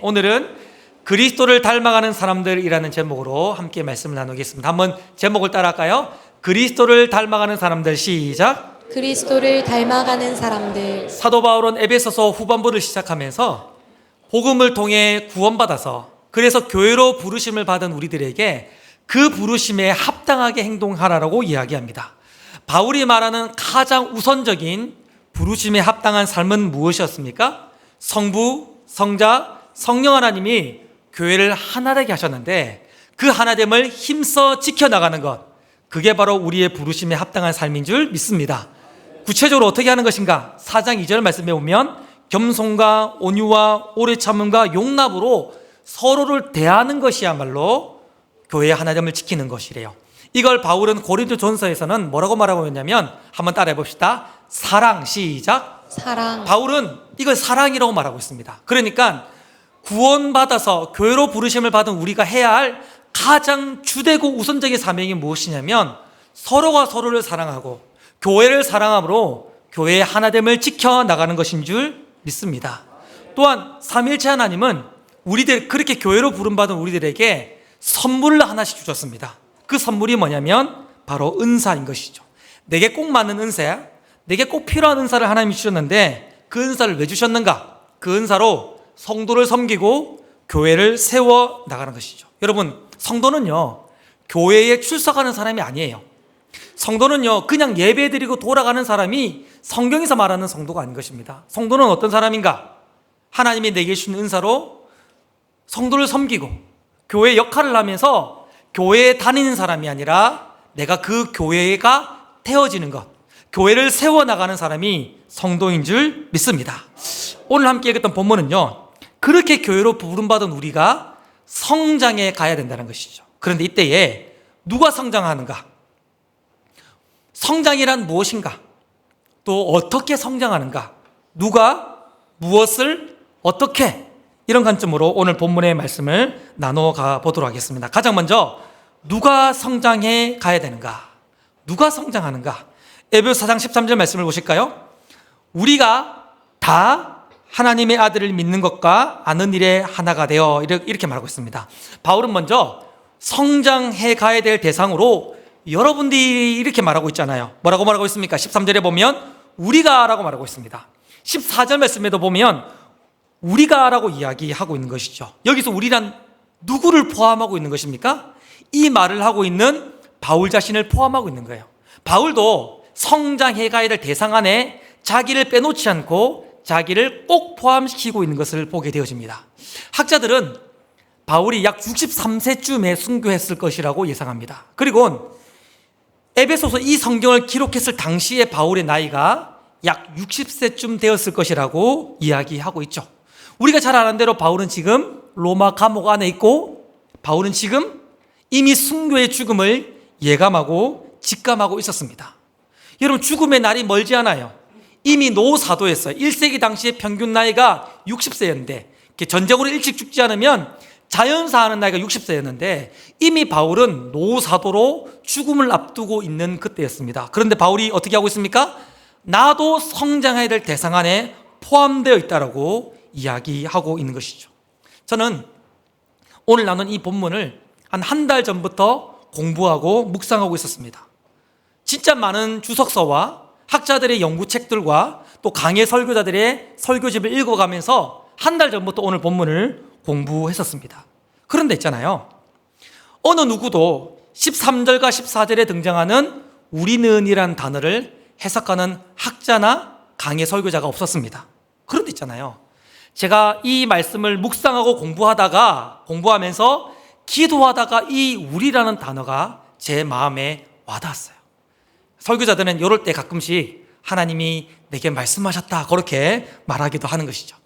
오늘은 그리스도를 닮아가는 사람들이라는 제목으로 함께 말씀을 나누겠습니다. 한번 제목을 따라할까요? 그리스도를 닮아가는 사람들. 시작. 그리스도를 닮아가는 사람들. 사도 바울은 에베소서 후반부를 시작하면서 복음을 통해 구원받아서 그래서 교회로 부르심을 받은 우리들에게 그 부르심에 합당하게 행동하라고 이야기합니다. 바울이 말하는 가장 우선적인 부르심에 합당한 삶은 무엇이었습니까? 성부, 성자, 성령 하나님이 교회를 하나 되게 하셨는데 그 하나됨을 힘써 지켜나가는 것, 그게 바로 우리의 부르심에 합당한 삶인 줄 믿습니다. 구체적으로 어떻게 하는 것인가? 4장 2절 말씀에 보면 겸손과 온유와 오래 참음과 용납으로 서로를 대하는 것이야말로 교회의 하나됨을 지키는 것이래요. 이걸 바울은 고린도전서에서는 뭐라고 말하고 있냐면 한번 따라해 봅시다. 사랑. 시작. 사랑. 바울은 이걸 사랑이라고 말하고 있습니다. 그러니까 구원받아서 교회로 부르심을 받은 우리가 해야 할 가장 주되고 우선적인 사명이 무엇이냐면 서로가 서로를 사랑하고 교회를 사랑함으로 교회의 하나됨을 지켜나가는 것인 줄 믿습니다. 또한 삼위일체 하나님은 우리들, 그렇게 교회로 부름받은 우리들에게 선물을 하나씩 주셨습니다. 그 선물이 뭐냐면 바로 은사인 것이죠. 내게 꼭 맞는 은사야, 내게 꼭 필요한 은사를 하나님이 주셨는데 그 은사를 왜 주셨는가? 그 은사로 성도를 섬기고 교회를 세워 나가는 것이죠. 여러분, 성도는요 교회에 출석하는 사람이 아니에요. 성도는요 그냥 예배드리고 돌아가는 사람이 성경에서 말하는 성도가 아닌 것입니다. 성도는 어떤 사람인가? 하나님이 내게 주신 은사로 성도를 섬기고 교회 역할을 하면서 교회에 다니는 사람이 아니라 내가 그 교회가 되어지는 것, 교회를 세워나가는 사람이 성도인 줄 믿습니다. 오늘 함께 읽었던 본문은요 그렇게 교회로 부름받은 우리가 성장해 가야 된다는 것이죠. 그런데 이때에 누가 성장하는가? 성장이란 무엇인가? 또 어떻게 성장하는가? 누가 무엇을 어떻게? 이런 관점으로 오늘 본문의 말씀을 나눠가 보도록 하겠습니다. 가장 먼저 누가 성장해 가야 되는가? 누가 성장하는가? 에베소 4장 13절 말씀을 보실까요? 우리가 다 하나님의 아들을 믿는 것과 아는 일에 하나가 되어, 이렇게 말하고 있습니다. 바울은 먼저 성장해 가야 될 대상으로 여러분들이 이렇게 말하고 있잖아요. 뭐라고 말하고 있습니까? 13절에 보면 우리가 라고 말하고 있습니다. 14절 말씀에도 보면 우리가 라고 이야기하고 있는 것이죠. 여기서 우리란 누구를 포함하고 있는 것입니까? 이 말을 하고 있는 바울 자신을 포함하고 있는 거예요. 바울도 성장해 가야 될 대상 안에 자기를 빼놓지 않고 자기를 꼭 포함시키고 있는 것을 보게 되어집니다. 학자들은 바울이 약 63세쯤에 순교했을 것이라고 예상합니다. 그리고 에베소서 이 성경을 기록했을 당시의 바울의 나이가 약 60세쯤 되었을 것이라고 이야기하고 있죠. 우리가 잘 아는 대로 바울은 지금 로마 감옥 안에 있고 바울은 지금 이미 순교의 죽음을 예감하고 직감하고 있었습니다. 여러분, 죽음의 날이 멀지 않아요. 이미 노사도였어요. 1세기 당시의 평균 나이가 60세였는데 전쟁으로 일찍 죽지 않으면 자연사하는 나이가 60세였는데 이미 바울은 노사도로 죽음을 앞두고 있는 그때였습니다. 그런데 바울이 어떻게 하고 있습니까? 나도 성장해야 될 대상 안에 포함되어 있다고 이야기하고 있는 것이죠. 저는 오늘 나눈 이 본문을 한 달 전부터 공부하고 묵상하고 있었습니다. 진짜 많은 주석서와 학자들의 연구책들과 또 강해 설교자들의 설교집을 읽어가면서 한 달 전부터 오늘 본문을 공부했었습니다. 그런데 있잖아요, 어느 누구도 13절과 14절에 등장하는 우리는이란 단어를 해석하는 학자나 강해 설교자가 없었습니다. 그런데 있잖아요, 제가 이 말씀을 묵상하고 공부하면서 기도하다가 이 우리라는 단어가 제 마음에 와닿았어요. 설교자들은 이럴 때 가끔씩 하나님이 내게 말씀하셨다 그렇게 말하기도 하는 것이죠.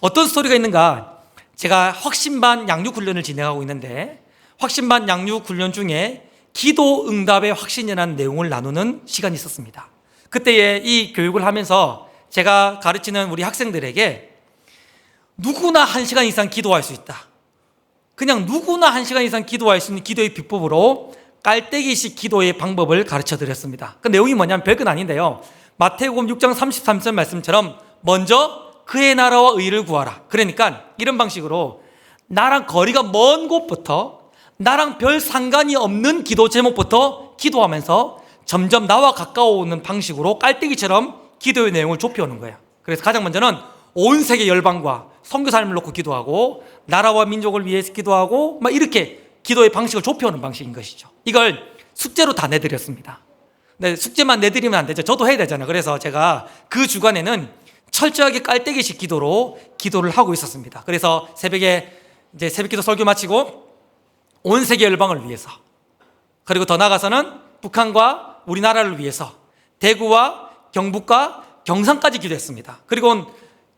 어떤 스토리가 있는가? 제가 확신반 양육훈련을 진행하고 있는데 확신반 양육훈련 중에 기도 응답의 확신이라는 내용을 나누는 시간이 있었습니다. 그때에 이 교육을 하면서 제가 가르치는 우리 학생들에게 누구나 1시간 이상 기도할 수 있다, 그냥 누구나 1시간 이상 기도할 수 있는 기도의 비법으로 깔때기식 기도의 방법을 가르쳐 드렸습니다. 그 내용이 뭐냐면 별건 아닌데요, 마태복음 6장 33절 말씀처럼 먼저 그의 나라와 의를 구하라. 그러니까 이런 방식으로 나랑 거리가 먼 곳부터, 나랑 별 상관이 없는 기도 제목부터 기도하면서 점점 나와 가까워오는 방식으로 깔때기처럼 기도의 내용을 좁혀오는 거예요. 그래서 가장 먼저는 온 세계 열방과 선교 삶을 놓고 기도하고, 나라와 민족을 위해서 기도하고, 막 이렇게 기도의 방식을 좁혀오는 방식인 것이죠. 이걸 숙제로 다 내드렸습니다. 네, 숙제만 내드리면 안 되죠. 저도 해야 되잖아요. 그래서 제가 그 주간에는 철저하게 깔때기식 기도로 기도를 하고 있었습니다. 그래서 새벽에 이제 새벽기도 설교 마치고 온 세계 열방을 위해서, 그리고 더 나아가서는 북한과 우리나라를 위해서 대구와 경북과 경상까지 기도했습니다. 그리고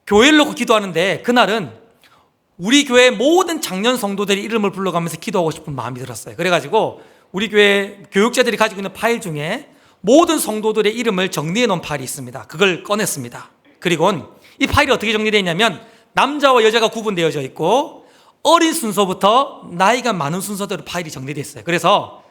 교회를 놓고 기도하는데 그날은 우리 교회 모든 장년 성도들의 이름을 불러가면서 기도하고 싶은 마음이 들었어요. 그래가지고 우리 교회 교육자들이 가지고 있는 파일 중에 모든 성도들의 이름을 정리해 놓은 파일이 있습니다. 그걸 꺼냈습니다. 그리고 이 파일이 어떻게 정리되어 있냐면 남자와 여자가 구분되어져 있고 어린 순서부터 나이가 많은 순서대로 파일이 정리되어 있어요. 그래서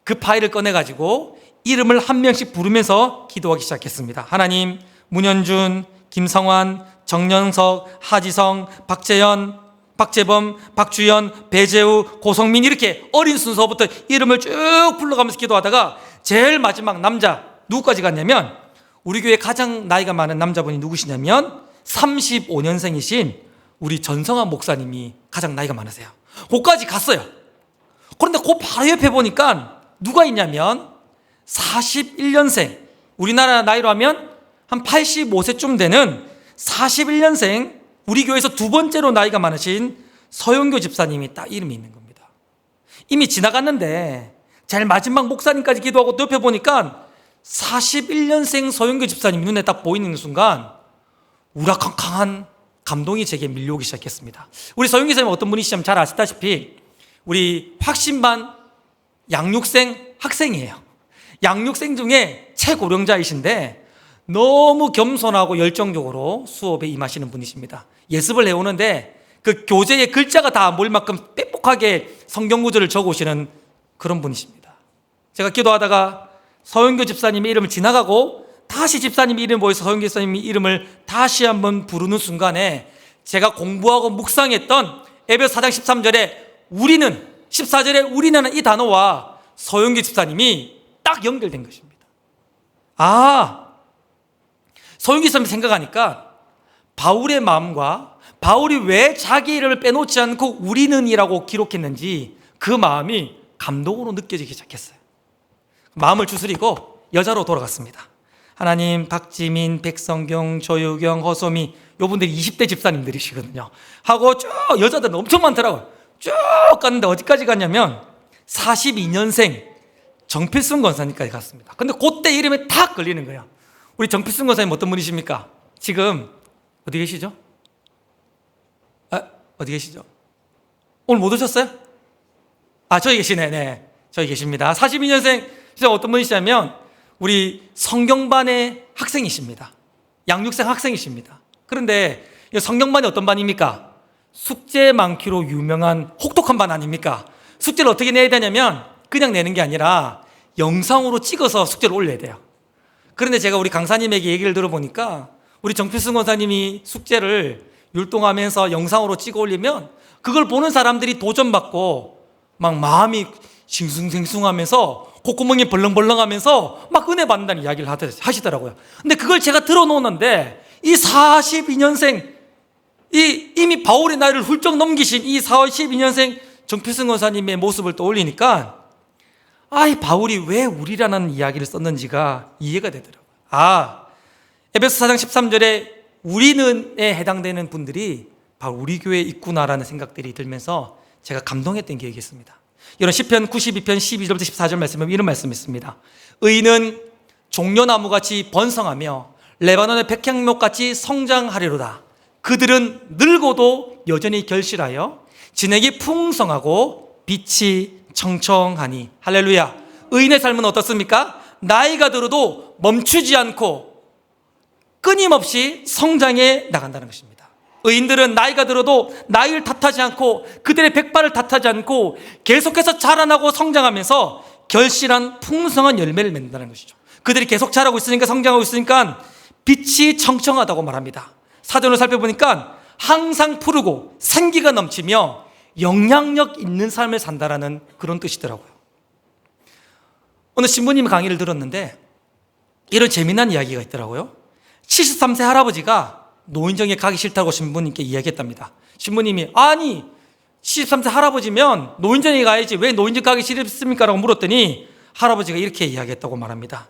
그 파일을 꺼내가지고 이름을 한 명씩 부르면서 기도하기 시작했습니다. 하나님, 문현준, 김성환, 정영석, 하지성, 박재현, 박재범, 박주연, 배재우, 고성민, 이렇게 어린 순서부터 이름을 쭉 불러가면서 기도하다가 제일 마지막 남자 누구까지 갔냐면, 우리 교회 가장 나이가 많은 남자분이 누구시냐면 35년생이신 우리 전성환 목사님이 가장 나이가 많으세요. 거기까지 갔어요. 그런데 그 바로 옆에 보니까 누가 있냐면 41년생, 우리나라 나이로 하면 한 85세쯤 되는 41년생, 우리 교회에서 두 번째로 나이가 많으신 서영교 집사님이 딱 이름이 있는 겁니다. 이미 지나갔는데 제일 마지막 목사님까지 기도하고 옆에 보니까 41년생 서영교 집사님이 눈에 딱 보이는 순간 우락강강한 감동이 제게 밀려오기 시작했습니다. 우리 서영교 집사님 어떤 분이시냐면 잘 아시다시피 우리 확신반 양육생 학생이에요. 양육생 중에 최고령자이신데 너무 겸손하고 열정적으로 수업에 임하시는 분이십니다. 예습을 해오는데 그 교재에 글자가 다 안 보일 만큼 빽빽하게 성경 구절을 적으시는 그런 분이십니다. 제가 기도하다가 서영교 집사님의 이름을 지나가고 다시 집사님 이름이 보여서 서영교 집사님 이름을 다시 한번 부르는 순간에 제가 공부하고 묵상했던 에베소 4장 13절에 우리는, 14절에 우리는 이 단어와 서영교 집사님이 딱 연결된 것입니다. 서영교 집사님 생각하니까 바울의 마음과 바울이 왜 자기 이름을 빼놓지 않고 우리는이라고 기록했는지 그 마음이 감동으로 느껴지기 시작했어요. 마음을 추스리고 여자로 돌아갔습니다. 하나님, 박지민, 백성경, 조유경, 허소미, 요분들이 20대 집사님들이시거든요. 하고 쭉 여자들은 엄청 많더라고요. 쭉 갔는데 어디까지 갔냐면 42년생 정필순 권사님까지 갔습니다. 근데 그때 이름에 탁 걸리는 거예요. 우리 정필순 권사님 어떤 분이십니까? 지금 어디 계시죠? 어디 계시죠? 오늘 못 오셨어요? 저기 계시네. 네, 저기 계십니다. 42년생 진짜 어떤 분이시냐면 우리 성경반의 학생이십니다. 양육생 학생이십니다. 그런데 성경반이 어떤 반입니까? 숙제 많기로 유명한 혹독한 반 아닙니까? 숙제를 어떻게 내야 되냐면 그냥 내는 게 아니라 영상으로 찍어서 숙제를 올려야 돼요. 그런데 제가 우리 강사님에게 얘기를 들어보니까 우리 정필승 권사님이 숙제를 율동하면서 영상으로 찍어 올리면 그걸 보는 사람들이 도전받고 막 마음이 싱숭생숭하면서 콧구멍이 벌렁벌렁하면서 막 은혜 받는다는 이야기를 하시더라고요. 근데 그걸 제가 들어놓는데 이 42년생, 이미 바울의 나이를 훌쩍 넘기신 이 42년생 정필승 권사님의 모습을 떠올리니까 이 바울이 왜 우리라는 이야기를 썼는지가 이해가 되더라고요. 에베소 4장 13절에 우리는에 해당되는 분들이 바로 우리 교회에 있구나라는 생각들이 들면서 제가 감동했던 기억이 있습니다. 이런 시편 92편 12절부터 14절 말씀에 이런 말씀이 있습니다. 의인은 종려나무같이 번성하며 레바논의 백향목같이 성장하리로다. 그들은 늙어도 여전히 결실하여 진액이 풍성하고 빛이 청청하니. 할렐루야. 의인의 삶은 어떻습니까? 나이가 들어도 멈추지 않고 끊임없이 성장해 나간다는 것입니다. 의인들은 나이가 들어도 나이를 탓하지 않고 그들의 백발을 탓하지 않고 계속해서 자라나고 성장하면서 결실한 풍성한 열매를 맺는다는 것이죠. 그들이 계속 자라고 있으니까, 성장하고 있으니까 빛이 청청하다고 말합니다. 사전을 살펴보니까 항상 푸르고 생기가 넘치며 영향력 있는 삶을 산다라는 그런 뜻이더라고요. 오늘 신부님 강의를 들었는데 이런 재미난 이야기가 있더라고요. 73세 할아버지가 노인정에 가기 싫다고 신부님께 이야기했답니다. 신부님이 아니 73세 할아버지면 노인정에 가야지 왜 노인정 가기 싫습니까? 라고 물었더니 할아버지가 이렇게 이야기했다고 말합니다.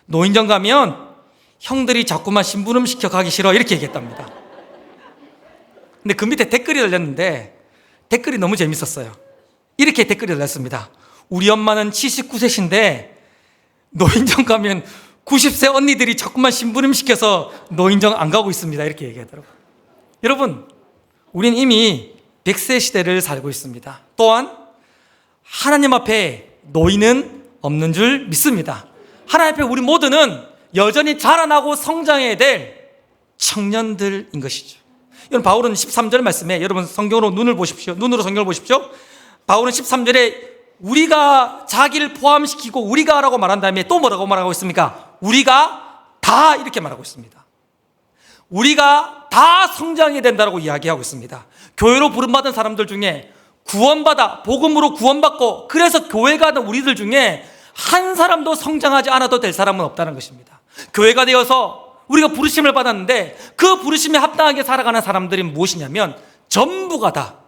노인정 가면 형들이 자꾸만 심부름 시켜 가기 싫어 이렇게 얘기했답니다. 근데 그 밑에 댓글이 달렸는데 댓글이 너무 재밌었어요. 이렇게 댓글이 달렸습니다. 우리 엄마는 79세신데 노인정 가면 90세 언니들이 자꾸만 심부름 시켜서 노인정 안 가고 있습니다. 이렇게 얘기하더라고요. 여러분, 우린 이미 100세 시대를 살고 있습니다. 또한 하나님 앞에 노인은 없는 줄 믿습니다. 하나님 앞에 우리 모두는 여전히 자라나고 성장해야 될 청년들인 것이죠. 여러분, 바울은 13절 말씀에 여러분 성경으로 눈으로 성경을 보십시오. 바울은 13절에 우리가 자기를 포함시키고 우리가 라고 말한 다음에 또 뭐라고 말하고 있습니까? 우리가 다 이렇게 말하고 있습니다. 우리가 다 성장해야 된다고 이야기하고 있습니다. 교회로 부름받은 사람들 중에 구원받아 복음으로 구원받고 그래서 교회 가는 우리들 중에 한 사람도 성장하지 않아도 될 사람은 없다는 것입니다. 교회가 되어서 우리가 부르심을 받았는데 그 부르심에 합당하게 살아가는 사람들이 무엇이냐면 전부가 다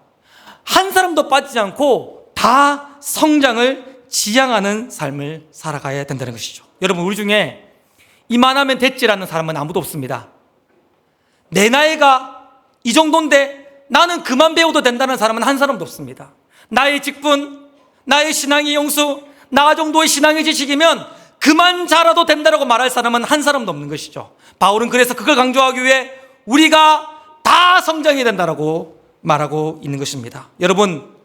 한 사람도 빠지지 않고 다 성장을 지향하는 삶을 살아가야 된다는 것이죠. 여러분, 우리 중에 이만하면 됐지라는 사람은 아무도 없습니다. 내 나이가 이 정도인데 나는 그만 배워도 된다는 사람은 한 사람도 없습니다. 나의 직분, 나의 신앙의 영수, 나 정도의 신앙의 지식이면 그만 자라도 된다고 말할 사람은 한 사람도 없는 것이죠. 바울은 그래서 그걸 강조하기 위해 우리가 다 성장해야 된다고 말하고 있는 것입니다. 여러분,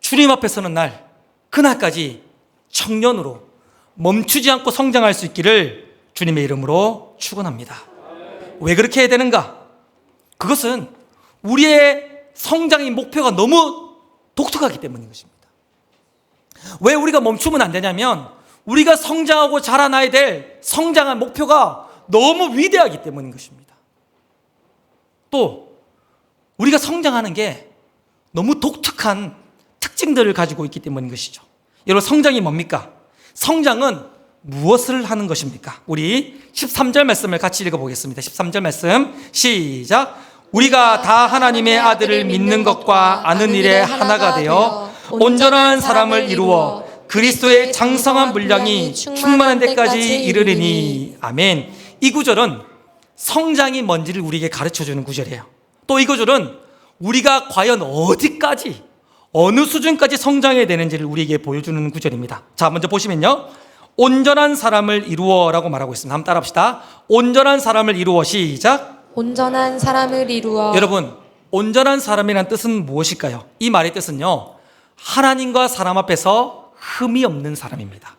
주님 앞에 서는 날, 그날까지 청년으로 멈추지 않고 성장할 수 있기를 주님의 이름으로 축원합니다. 왜 그렇게 해야 되는가? 그것은 우리의 성장의 목표가 너무 독특하기 때문인 것입니다. 왜 우리가 멈추면 안 되냐면 우리가 성장하고 자라나야 될 성장한 목표가 너무 위대하기 때문인 것입니다. 또 우리가 성장하는 게 너무 독특한 특징들을 가지고 있기 때문인 것이죠. 여러분, 성장이 뭡니까? 성장은 무엇을 하는 것입니까? 우리 13절 말씀을 같이 읽어보겠습니다. 13절 말씀 시작. 우리가 다 하나님의 아들을 믿는 것과 아는 일에 하나가 되어 온전한 사람을 이루어 그리스도의 장성한 분량이 충만한 데까지 이르리니. 아멘. 이 구절은 성장이 뭔지를 우리에게 가르쳐주는 구절이에요. 또 이 구절은 우리가 과연 어디까지 어느 수준까지 성장해야 되는지를 우리에게 보여주는 구절입니다. 자, 먼저 보시면요, 온전한 사람을 이루어 라고 말하고 있습니다. 한번 따라합시다. 온전한 사람을 이루어. 시작. 온전한 사람을 이루어. 여러분, 온전한 사람이란 뜻은 무엇일까요? 이 말의 뜻은요, 하나님과 사람 앞에서 흠이 없는 사람입니다.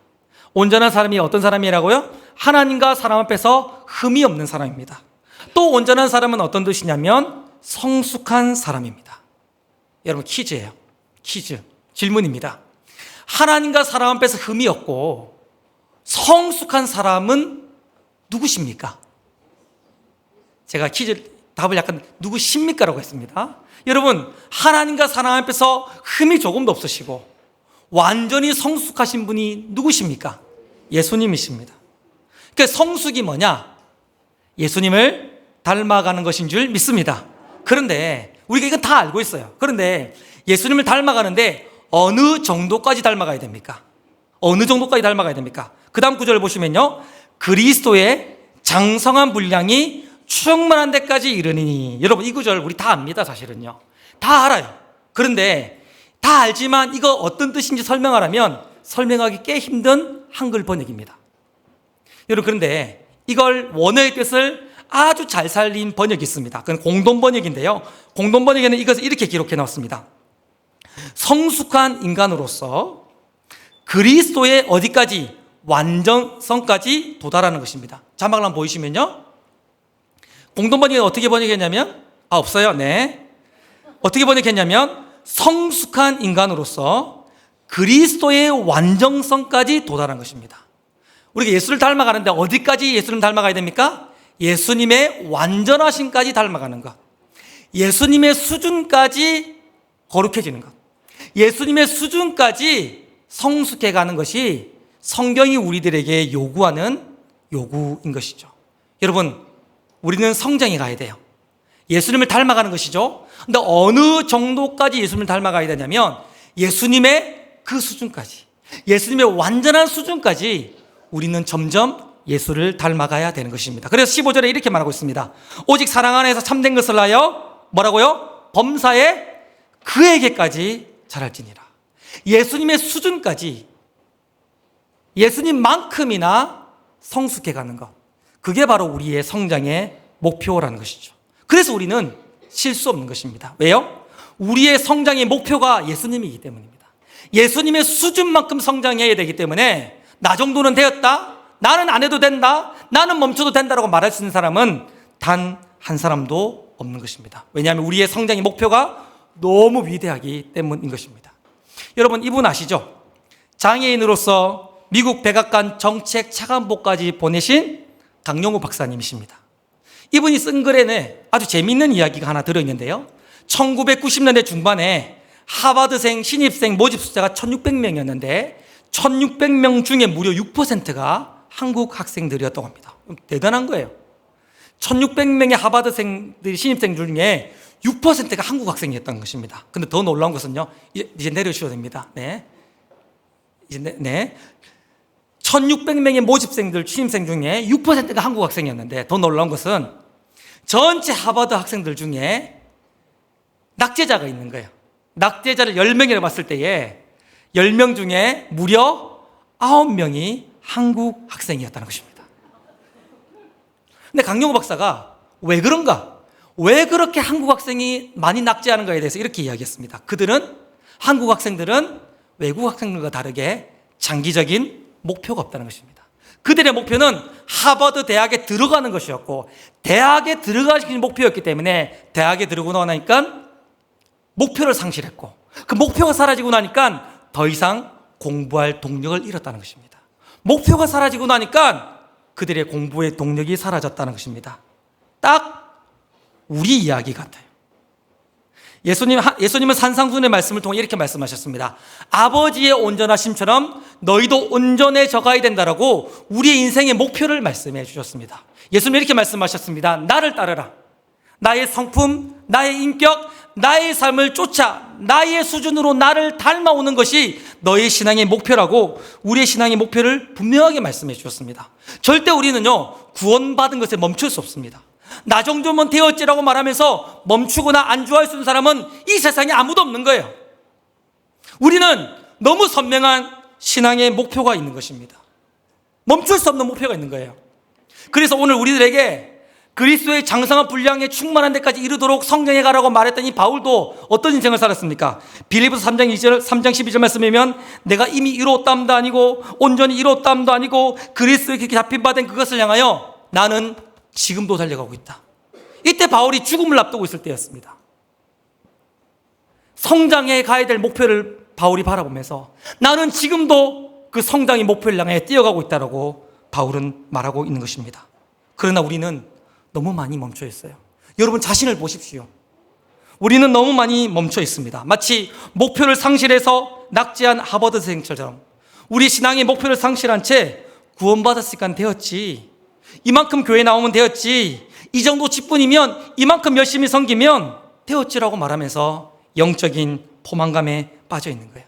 온전한 사람이 어떤 사람이라고요? 하나님과 사람 앞에서 흠이 없는 사람입니다. 또 온전한 사람은 어떤 뜻이냐면 성숙한 사람입니다. 여러분, 퀴즈예요. 퀴즈. 질문입니다. 하나님과 사람 앞에서 흠이 없고 성숙한 사람은 누구십니까? 제가 퀴즈 답을 약간 누구십니까? 라고 했습니다. 여러분, 하나님과 사람 앞에서 흠이 조금도 없으시고 완전히 성숙하신 분이 누구십니까? 예수님이십니다. 그러니까 성숙이 뭐냐? 예수님을 닮아가는 것인 줄 믿습니다. 그런데 우리가 이건 다 알고 있어요. 그런데 예수님을 닮아가는데 어느 정도까지 닮아가야 됩니까? 어느 정도까지 닮아가야 됩니까? 그 다음 구절을 보시면요, 그리스도의 장성한 분량이 충만한 데까지 이르니. 여러분, 이 구절 우리 다 압니다. 사실은요, 다 알아요. 그런데 다 알지만 이거 어떤 뜻인지 설명하려면 설명하기 꽤 힘든 한글 번역입니다. 여러분, 그런데 이걸 원어의 뜻을 아주 잘 살린 번역이 있습니다. 그건 공동 번역인데요, 공동 번역에는 이것을 이렇게 기록해 놨습니다. 성숙한 인간으로서 그리스도의 어디까지? 완전성까지 도달하는 것입니다. 자막을 한번 보이시면요, 공동 번역은 어떻게 번역했냐면, 없어요. 네. 어떻게 번역했냐면 성숙한 인간으로서 그리스도의 완전성까지 도달한 것입니다. 우리가 예수를 닮아가는데 어디까지 예수님 닮아가야 됩니까? 예수님의 완전하심까지 닮아가는 것, 예수님의 수준까지 거룩해지는 것. 예수님의 수준까지 성숙해 가는 것이 성경이 우리들에게 요구하는 요구인 것이죠. 여러분, 우리는 성장해 가야 돼요. 예수님을 닮아가는 것이죠. 근데 어느 정도까지 예수님을 닮아가야 되냐면 예수님의 그 수준까지, 예수님의 완전한 수준까지 우리는 점점 예수를 닮아가야 되는 것입니다. 그래서 15절에 이렇게 말하고 있습니다. 오직 사랑 안에서 참된 것을 하여 뭐라고요? 범사에 그에게까지 자랄지니라. 예수님의 수준까지, 예수님만큼이나 성숙해 가는 것, 그게 바로 우리의 성장의 목표라는 것이죠. 그래서 우리는 실수 없는 것입니다. 왜요? 우리의 성장의 목표가 예수님이기 때문입니다. 예수님의 수준만큼 성장해야 되기 때문에 나 정도는 되었다, 나는 안 해도 된다, 나는 멈춰도 된다라고 말할 수 있는 사람은 단 한 사람도 없는 것입니다. 왜냐하면 우리의 성장의 목표가 너무 위대하기 때문인 것입니다. 여러분, 이분 아시죠? 장애인으로서 미국 백악관 정책 차관보까지 보내신 강영우 박사님이십니다. 이분이 쓴 글에는 아주 재미있는 이야기가 하나 들어있는데요. 1990년대 중반에 하버드생 신입생 모집 숫자가 1600명이었는데 1600명 중에 무려 6%가 한국 학생들이었다고 합니다. 대단한 거예요. 1600명의 하버드생들이 신입생 중에 6%가 한국 학생이었던 것입니다. 근데 더 놀라운 것은요, 이제 내려주셔도 됩니다. 네. 네. 1600명의 모집생들, 신입생 중에 6%가 한국 학생이었는데 더 놀라운 것은 전체 하버드 학생들 중에 낙제자가 있는 거예요. 낙제자를 10명이라고 봤을 때에 10명 중에 무려 9명이 한국 학생이었다는 것입니다. 근데 강영우 박사가 왜 그런가? 왜 그렇게 한국 학생이 많이 낙제하는가에 대해서 이렇게 이야기했습니다. 한국 학생들은 외국 학생들과 다르게 장기적인 목표가 없다는 것입니다. 그들의 목표는 하버드 대학에 들어가는 것이었고, 대학에 들어가는 목표였기 때문에 대학에 들어오고 나니까 목표를 상실했고, 그 목표가 사라지고 나니까 더 이상 공부할 동력을 잃었다는 것입니다. 목표가 사라지고 나니까 그들의 공부의 동력이 사라졌다는 것입니다. 딱 우리 이야기 같아요. 예수님은 산상순의 말씀을 통해 이렇게 말씀하셨습니다. 아버지의 온전하심처럼 너희도 온전해져 가야 된다라고 우리의 인생의 목표를 말씀해 주셨습니다. 예수님은 이렇게 말씀하셨습니다. 나를 따르라. 나의 성품, 나의 인격, 나의 삶을 쫓아 나의 수준으로 나를 닮아오는 것이 너의 신앙의 목표라고 우리의 신앙의 목표를 분명하게 말씀해 주셨습니다. 절대 우리는요, 구원받은 것에 멈출 수 없습니다. 나 정도면 되었지라고 말하면서 멈추거나 안주할 수 있는 사람은 이 세상에 아무도 없는 거예요. 우리는 너무 선명한 신앙의 목표가 있는 것입니다. 멈출 수 없는 목표가 있는 거예요. 그래서 오늘 우리들에게 그리스도의 장성한 분량에 충만한 데까지 이르도록 성장해 가라고 말했던 이 바울도 어떤 인생을 살았습니까? 빌립보서 3장 12절 말씀이면 내가 이미 이루었담도 아니고 온전히 이루었담도 아니고 그리스도에 그렇게 잡힌 바 된 그것을 향하여 나는 지금도 달려가고 있다. 이때 바울이 죽음을 앞두고 있을 때였습니다. 성장해 가야 될 목표를 바울이 바라보면서 나는 지금도 그 성장의 목표를 향해 뛰어가고 있다라고 바울은 말하고 있는 것입니다. 그러나 우리는 너무 많이 멈춰 있어요. 여러분 자신을 보십시오. 우리는 너무 많이 멈춰 있습니다. 마치 목표를 상실해서 낙제한 하버드생처럼 우리 신앙의 목표를 상실한 채 구원받았으니까 되었지, 이만큼 교회 나오면 되었지, 이 정도 직분이면 이만큼 열심히 섬기면 되었지라고 말하면서 영적인 포만감에 빠져 있는 거예요.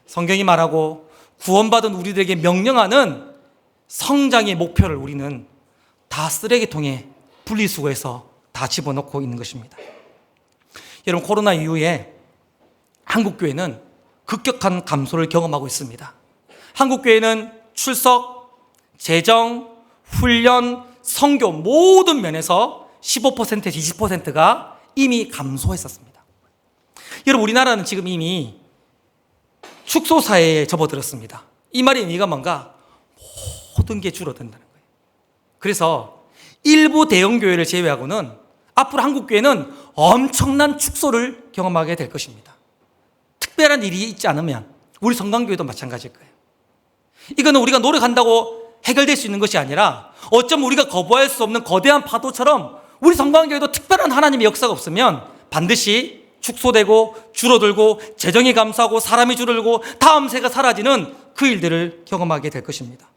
성경이 말하고 구원받은 우리들에게 명령하는 성장의 목표를 우리는 다 쓰레기통에 분리수거해서 다 집어넣고 있는 것입니다. 여러분, 코로나 이후에 한국교회는 급격한 감소를 경험하고 있습니다. 한국교회는 출석, 재정, 훈련, 선교 모든 면에서 15%, 20%가 이미 감소했었습니다. 여러분, 우리나라는 지금 이미 축소사회에 접어들었습니다. 이 말의 의미가 뭔가? 모든 게 줄어든다는 거예요. 그래서 일부 대형교회를 제외하고는 앞으로 한국교회는 엄청난 축소를 경험하게 될 것입니다. 특별한 일이 있지 않으면 우리 성강교회도 마찬가지일 거예요. 이거는 우리가 노력한다고 해결될 수 있는 것이 아니라 어쩌면 우리가 거부할 수 없는 거대한 파도처럼 우리 성강교회도 특별한 하나님의 역사가 없으면 반드시 축소되고 줄어들고 재정이 감소하고 사람이 줄어들고 다음 세가 사라지는 그 일들을 경험하게 될 것입니다.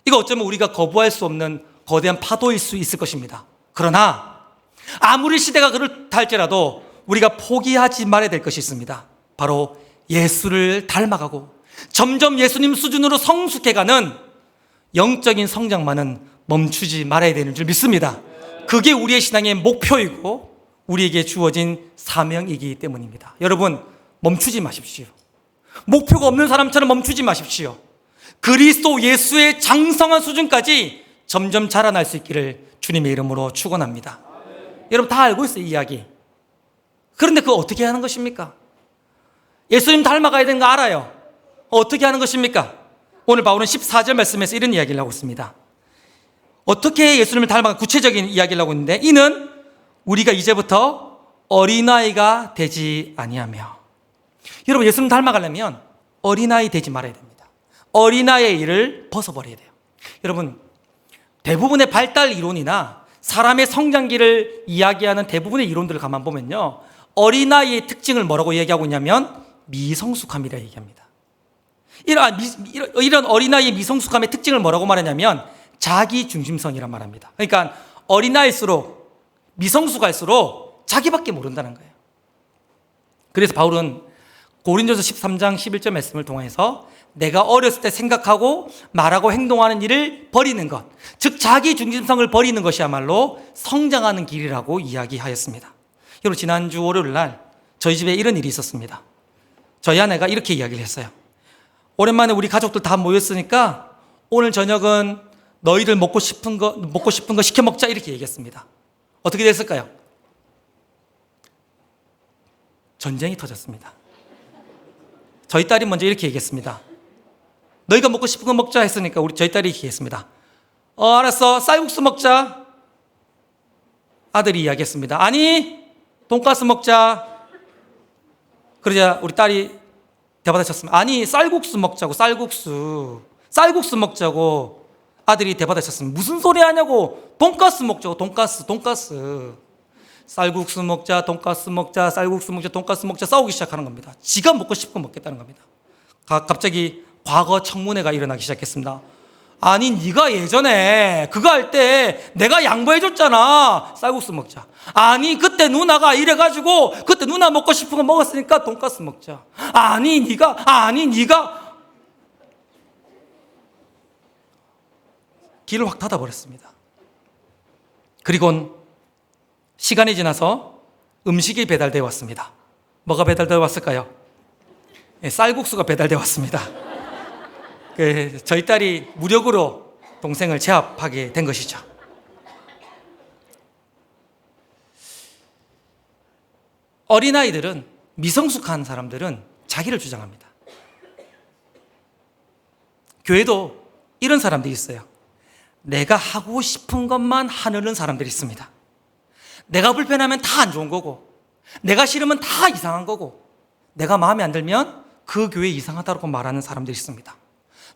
이거 어쩌면 우리가 거부할 수 없는 거대한 파도일 수 있을 것입니다. 그러나 아무리 시대가 그렇다 할지라도 우리가 포기하지 말아야 될 것이 있습니다. 바로 예수를 닮아가고 점점 예수님 수준으로 성숙해가는 영적인 성장만은 멈추지 말아야 되는 줄 믿습니다. 그게 우리의 신앙의 목표이고 우리에게 주어진 사명이기 때문입니다. 여러분, 멈추지 마십시오. 목표가 없는 사람처럼 멈추지 마십시오. 그리스도 예수의 장성한 수준까지 점점 자라날 수 있기를 주님의 이름으로 축원합니다. 여러분 다 알고 있어요, 이 이야기. 그런데 그거 어떻게 하는 것입니까? 예수님 닮아가야 되는 거 알아요. 어떻게 하는 것입니까? 오늘 바울은 14절 말씀에서 이런 이야기를 하고 있습니다. 어떻게 예수님을 닮아가 구체적인 이야기를 하고 있는데, 이는 우리가 이제부터 어린아이가 되지 아니하며. 여러분, 예수님 닮아가려면 어린아이 되지 말아야 됩니다. 어린아이의 일을 벗어버려야 돼요. 여러분, 대부분의 발달 이론이나 사람의 성장기를 이야기하는 대부분의 이론들을 가만 보면요, 어린아이의 특징을 뭐라고 얘기하고 있냐면 미성숙함이라 얘기합니다. 이런 어린아이의 미성숙함의 특징을 뭐라고 말하냐면 자기중심성이란 말합니다. 그러니까 어린아이일수록 미성숙할수록 자기밖에 모른다는 거예요. 그래서 바울은 고린도서 13장 11절 말씀을 통해서 내가 어렸을 때 생각하고 말하고 행동하는 일을 버리는 것, 즉 자기중심성을 버리는 것이야말로 성장하는 길이라고 이야기하였습니다. 여러분, 지난주 월요일 날 저희 집에 이런 일이 있었습니다. 저희 아내가 이렇게 이야기를 했어요. 오랜만에 우리 가족들 다 모였으니까 오늘 저녁은 너희들 먹고 싶은 거 시켜 먹자, 이렇게 얘기했습니다. 어떻게 됐을까요? 전쟁이 터졌습니다. 저희 딸이 먼저 이렇게 얘기했습니다. 너희가 먹고 싶은 거 먹자 했으니까 저희 딸이 얘기했습니다. 알았어, 쌀국수 먹자. 아들이 이야기했습니다. 아니, 돈가스 먹자. 그러자 우리 딸이 대받아쳤습니다. 아니, 쌀국수 먹자고. 쌀국수 먹자고. 아들이 대받아쳤습니다. 무슨 소리 하냐고. 돈가스 먹자고. 돈가스. 쌀국수 먹자, 돈가스 먹자, 쌀국수 먹자, 돈가스 먹자 싸우기 시작하는 겁니다. 지가 먹고 싶은 거 먹겠다는 겁니다. 갑자기 과거 청문회가 일어나기 시작했습니다. 아니, 네가 예전에 그거 할 때 내가 양보해줬잖아. 쌀국수 먹자. 아니, 그때 누나가 이래가지고 그때 누나 먹고 싶은 거 먹었으니까 돈가스 먹자. 아니 네가 길을 확 닫아버렸습니다. 그리고 시간이 지나서 음식이 배달되어 왔습니다. 뭐가 배달되어 왔을까요? 쌀국수가 배달되어 왔습니다. 저희 딸이 무력으로 동생을 제압하게 된 것이죠. 어린아이들은, 미성숙한 사람들은 자기를 주장합니다. 교회도 이런 사람들이 있어요. 내가 하고 싶은 것만 하는 사람들이 있습니다. 내가 불편하면 다 안 좋은 거고, 내가 싫으면 다 이상한 거고, 내가 마음에 안 들면 그 교회 이상하다고 말하는 사람들이 있습니다.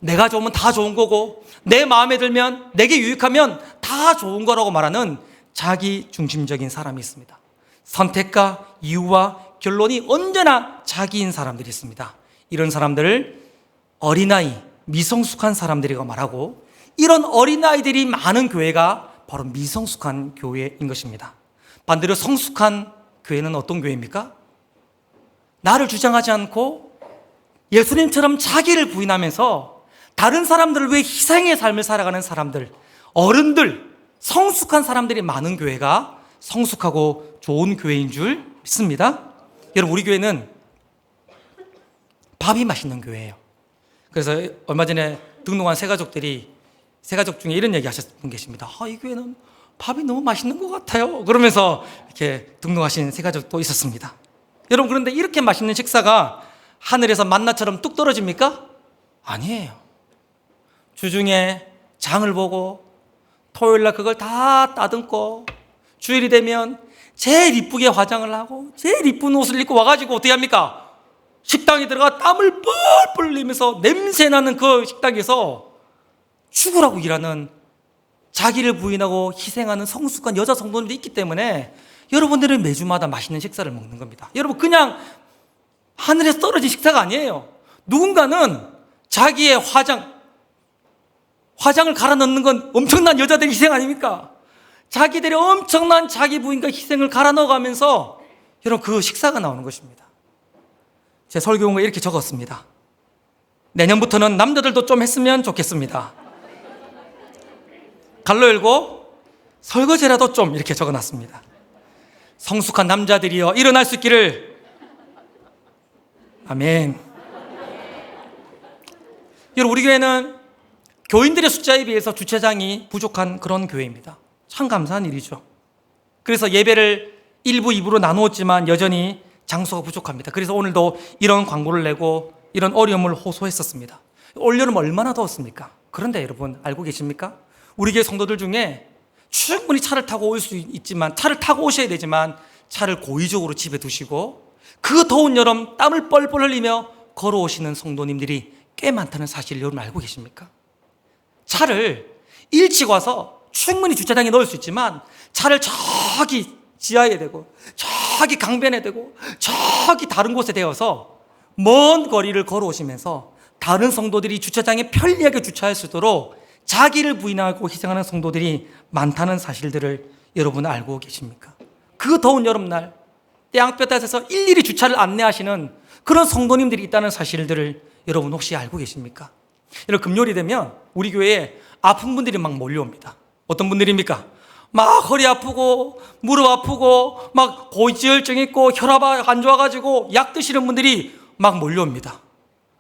내가 좋으면 다 좋은 거고, 내 마음에 들면, 내게 유익하면 다 좋은 거라고 말하는 자기 중심적인 사람이 있습니다. 선택과 이유와 결론이 언제나 자기인 사람들이 있습니다. 이런 사람들을 어린아이, 미성숙한 사람들이라고 말하고, 이런 어린아이들이 많은 교회가 바로 미성숙한 교회인 것입니다. 반대로 성숙한 교회는 어떤 교회입니까? 나를 주장하지 않고 예수님처럼 자기를 부인하면서 다른 사람들을 위해 희생의 삶을 살아가는 사람들, 어른들, 성숙한 사람들이 많은 교회가 성숙하고 좋은 교회인 줄 믿습니다. 여러분, 우리 교회는 밥이 맛있는 교회예요. 그래서 얼마 전에 등록한 새가족 중에 이런 얘기 하셨던 분 계십니다. 이 교회는 밥이 너무 맛있는 것 같아요. 그러면서 이렇게 등록하신 새가족도 있었습니다. 여러분, 그런데 이렇게 맛있는 식사가 하늘에서 만나처럼 뚝 떨어집니까? 아니에요. 주중에 장을 보고 토요일날 그걸 다 따듬고 주일이 되면 제일 이쁘게 화장을 하고 제일 이쁜 옷을 입고 와가지고 어떻게 합니까? 식당에 들어가 땀을 뻘뻘 흘리면서 냄새나는 그 식당에서 죽으라고 일하는, 자기를 부인하고 희생하는 성숙한 여자 성도들이 있기 때문에 여러분들은 매주마다 맛있는 식사를 먹는 겁니다. 여러분, 그냥 하늘에서 떨어진 식사가 아니에요. 누군가는 자기의 화장을 갈아 넣는 건 엄청난 여자들의 희생 아닙니까? 자기들의 엄청난 자기 부인과 희생을 갈아 넣어가면서 여러분 그 식사가 나오는 것입니다. 제 설교문에 이렇게 적었습니다. 내년부터는 남자들도 좀 했으면 좋겠습니다. 갈로 열고 설거지라도 좀 이렇게 적어놨습니다. 성숙한 남자들이여 일어날 수 있기를. 아멘. 여러분, 우리 교회는 교인들의 숫자에 비해서 주차장이 부족한 그런 교회입니다. 참 감사한 일이죠. 그래서 예배를 1부, 2부로 나누었지만 여전히 장소가 부족합니다. 그래서 오늘도 이런 광고를 내고 이런 어려움을 호소했었습니다. 올여름 얼마나 더웠습니까? 그런데 여러분 알고 계십니까? 우리 교회 성도들 중에 충분히 차를 타고 올 수 있지만, 차를 타고 오셔야 되지만 차를 고의적으로 집에 두시고 그 더운 여름 땀을 뻘뻘 흘리며 걸어오시는 성도님들이 꽤 많다는 사실을 여러분 알고 계십니까? 차를 일찍 와서 충분히 주차장에 넣을 수 있지만 차를 저기 지하에 대고 저기 강변에 대고 저기 다른 곳에 대어서 먼 거리를 걸어오시면서 다른 성도들이 주차장에 편리하게 주차할 수 있도록 자기를 부인하고 희생하는 성도들이 많다는 사실들을 여러분 알고 계십니까? 그 더운 여름날 떼양볕에서 일일이 주차를 안내하시는 그런 성도님들이 있다는 사실들을 여러분 혹시 알고 계십니까? 여러분, 금요일이 되면 우리 교회에 아픈 분들이 막 몰려옵니다. 어떤 분들입니까? 막 허리 아프고 무릎 아프고 막 고지혈증 있고 혈압 안 좋아가지고 약 드시는 분들이 막 몰려옵니다.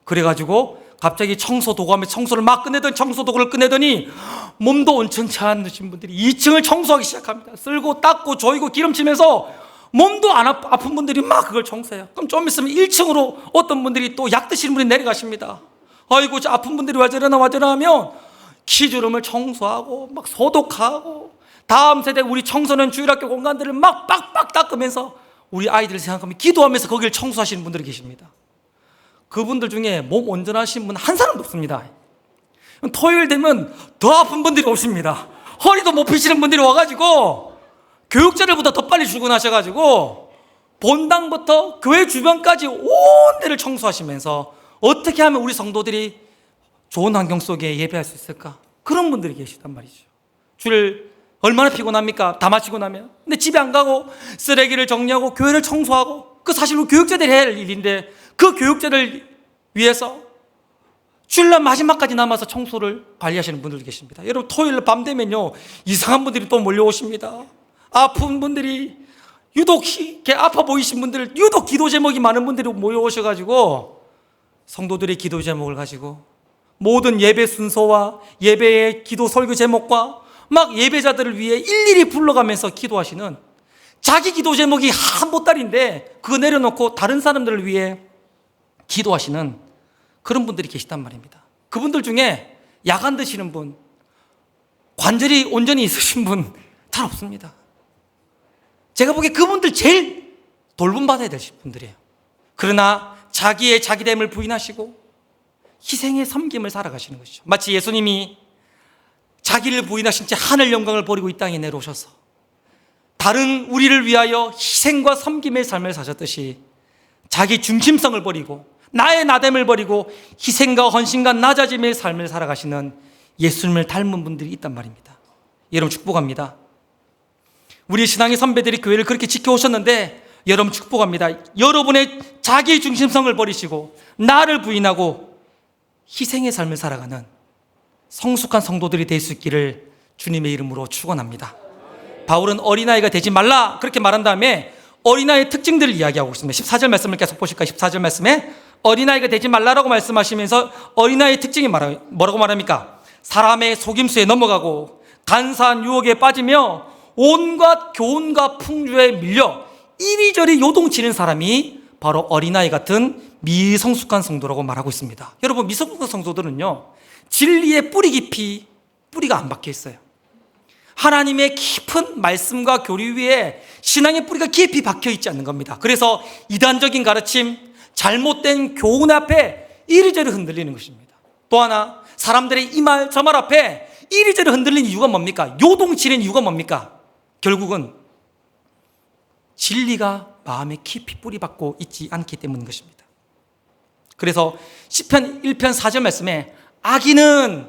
그래가지고 갑자기 청소도구하며 청소를 막 끝내던 청소도구를 끝내더니 몸도 온천치 않으신 분들이 2층을 청소하기 시작합니다. 쓸고 닦고 조이고 기름치면서 몸도 안 아픈 분들이 막 그걸 청소해요. 그럼 좀 있으면 1층으로 어떤 분들이 또 약 드시는 분이 내려가십니다. 아이고 저 아픈 분들이 와 저러나 하면 키주름을 청소하고 막 소독하고 다음 세대 우리 청소년 주일학교 공간들을 막 빡빡 닦으면서 우리 아이들을 생각하면 기도하면서 거기를 청소하시는 분들이 계십니다. 그분들 중에 몸 온전하신 분 한 사람도 없습니다. 토요일 되면 더 아픈 분들이 오십니다. 허리도 못 펴시는 분들이 와가지고 교육자들보다 더 빨리 출근하셔가지고 본당부터 교회 주변까지 온 데를 청소하시면서 어떻게 하면 우리 성도들이 좋은 환경 속에 예배할 수 있을까? 그런 분들이 계시단 말이죠. 주일 얼마나 피곤합니까? 다 마치고 나면. 근데 집에 안 가고 쓰레기를 정리하고 교회를 청소하고, 그 사실 우리 교육자들이 해야 할 일인데 그 교육자들 위해서 주일날 마지막까지 남아서 청소를 관리하시는 분들도 계십니다. 여러분, 토요일 밤 되면요 이상한 분들이 또 몰려오십니다. 아픈 분들이 유독 이렇게 아파 보이신 분들, 유독 기도 제목이 많은 분들이 모여오셔가지고 성도들의 기도 제목을 가지고 모든 예배 순서와 예배의 기도 설교 제목과 막 예배자들을 위해 일일이 불러가면서 기도하시는, 자기 기도 제목이 한 보따리인데 그거 내려놓고 다른 사람들을 위해 기도하시는 그런 분들이 계시단 말입니다. 그분들 중에 약 안 드시는 분, 관절이 온전히 있으신 분 잘 없습니다. 제가 보기에 그분들 제일 돌봄받아야 될 분들이에요. 그러나 자기의 자기됨을 부인하시고 희생의 섬김을 살아가시는 것이죠. 마치 예수님이 자기를 부인하신 채 하늘 영광을 버리고 이 땅에 내려오셔서 다른 우리를 위하여 희생과 섬김의 삶을 사셨듯이 자기 중심성을 버리고 나의 나됨을 버리고 희생과 헌신과 낮아짐의 삶을 살아가시는 예수님을 닮은 분들이 있단 말입니다. 여러분 축복합니다. 우리 신앙의 선배들이 교회를 그렇게 지켜오셨는데 여러분 축복합니다. 여러분의 자기 중심성을 버리시고 나를 부인하고 희생의 삶을 살아가는 성숙한 성도들이 될 수 있기를 주님의 이름으로 축원합니다. 바울은 어린아이가 되지 말라 그렇게 말한 다음에 어린아이의 특징들을 이야기하고 있습니다. 14절 말씀을 계속 보실까요? 14절 말씀에 어린아이가 되지 말라라고 말씀하시면서 어린아이의 특징이 뭐라고 말합니까? 사람의 속임수에 넘어가고 간사한 유혹에 빠지며 온갖 교훈과 풍조에 밀려 이리저리 요동치는 사람이 바로 어린아이 같은 미성숙한 성도라고 말하고 있습니다. 여러분, 미성숙한 성도들은요 진리의 뿌리 깊이 뿌리가 안 박혀 있어요. 하나님의 깊은 말씀과 교리 위에 신앙의 뿌리가 깊이 박혀 있지 않는 겁니다. 그래서 이단적인 가르침, 잘못된 교훈 앞에 이리저리 흔들리는 것입니다. 또 하나, 사람들의 이 말 저 말 앞에 이리저리 흔들리는 이유가 뭡니까? 요동치는 이유가 뭡니까? 결국은 진리가 마음에 깊이 뿌리박고 있지 않기 때문인 것입니다. 그래서 시편 1편 4절 말씀에 악인은,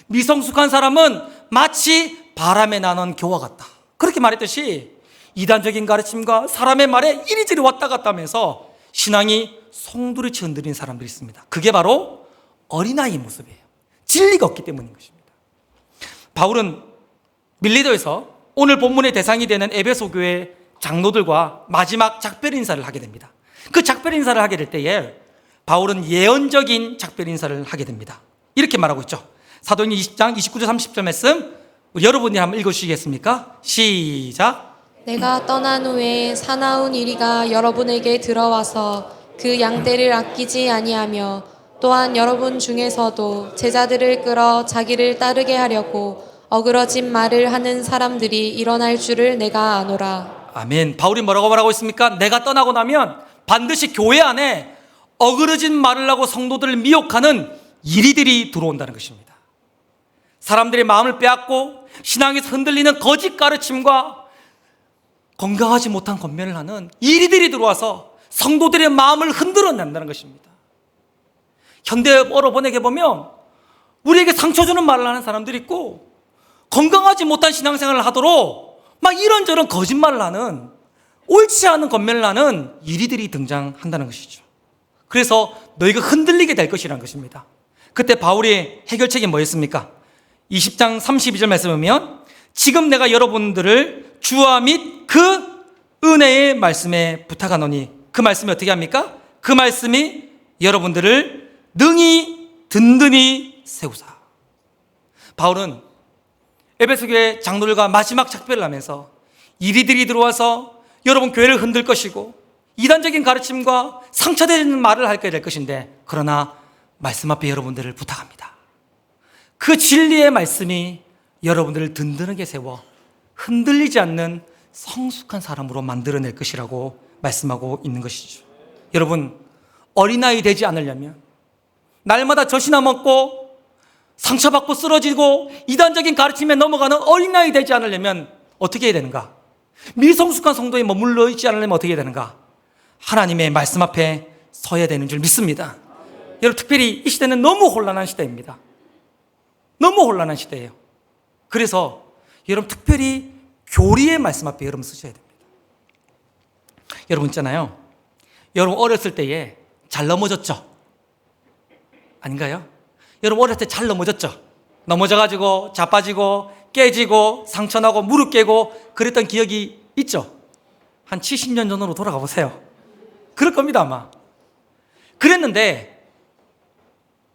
미성숙한 사람은 마치 바람에 나는 교와 같다, 그렇게 말했듯이 이단적인 가르침과 사람의 말에 이리저리 왔다 갔다 하면서 신앙이 송두리째 흔들리는 사람들이 있습니다. 그게 바로 어린아이의 모습이에요. 진리가 없기 때문인 것입니다. 바울은 밀리도에서 오늘 본문의 대상이 되는 에베소 교회 장로들과 마지막 작별 인사를 하게 됩니다. 그 작별 인사를 하게 될 때에 바울은 예언적인 작별 인사를 하게 됩니다. 이렇게 말하고 있죠. 사도행전 20장 29절 30절 말씀, 우리 여러분이 한번 읽어주시겠습니까? 시작. 내가 떠난 후에 사나운 이리가 여러분에게 들어와서 그 양떼를 아끼지 아니하며 또한 여러분 중에서도 제자들을 끌어 자기를 따르게 하려고 어그러진 말을 하는 사람들이 일어날 줄을 내가 아노라. 아멘. 바울이 뭐라고 말하고 있습니까? 내가 떠나고 나면 반드시 교회 안에 어그러진 말을 하고 성도들을 미혹하는 이리들이 들어온다는 것입니다. 사람들의 마음을 빼앗고 신앙에서 흔들리는 거짓 가르침과 건강하지 못한 권면을 하는 이리들이 들어와서 성도들의 마음을 흔들어낸다는 것입니다. 현대어로 번역해 보면 우리에게 상처 주는 말을 하는 사람들이 있고, 건강하지 못한 신앙생활을 하도록 막 이런저런 거짓말을 하는, 옳지 않은 권면을 하는 이리들이 등장한다는 것이죠. 그래서 너희가 흔들리게 될 것이라는 것입니다. 그때 바울의 해결책이 뭐였습니까? 20장 32절 말씀을 보면, 지금 내가 여러분들을 주와 및 그 은혜의 말씀에 부탁하노니, 그 말씀이 어떻게 합니까? 그 말씀이 여러분들을 능히 든든히 세우사. 바울은 에베소 교회 장로들과 마지막 작별을 하면서 이리들이 들어와서 여러분 교회를 흔들 것이고 이단적인 가르침과 상처되는 말을 하게 될 것인데, 그러나 말씀 앞에 여러분들을 부탁합니다. 그 진리의 말씀이 여러분들을 든든하게 세워 흔들리지 않는 성숙한 사람으로 만들어낼 것이라고 말씀하고 있는 것이죠. 여러분, 어린아이 되지 않으려면, 날마다 젖이나 먹고 상처받고 쓰러지고 이단적인 가르침에 넘어가는 어린아이 되지 않으려면 어떻게 해야 되는가? 미성숙한 성도에 머물러 있지 않으려면 어떻게 해야 되는가? 하나님의 말씀 앞에 서야 되는 줄 믿습니다. 여러분, 특별히 이 시대는 너무 혼란한 시대입니다. 너무 혼란한 시대예요. 그래서 여러분, 특별히 교리의 말씀 앞에 여러분 서셔야 됩니다. 여러분 있잖아요, 여러분 어렸을 때에 잘 넘어졌죠? 아닌가요? 여러분 어렸을 때 잘 넘어졌죠? 넘어져가지고 자빠지고 깨지고 상처나고 무릎 깨고 그랬던 기억이 있죠? 한 70년 전으로 돌아가 보세요. 그럴 겁니다 아마. 그랬는데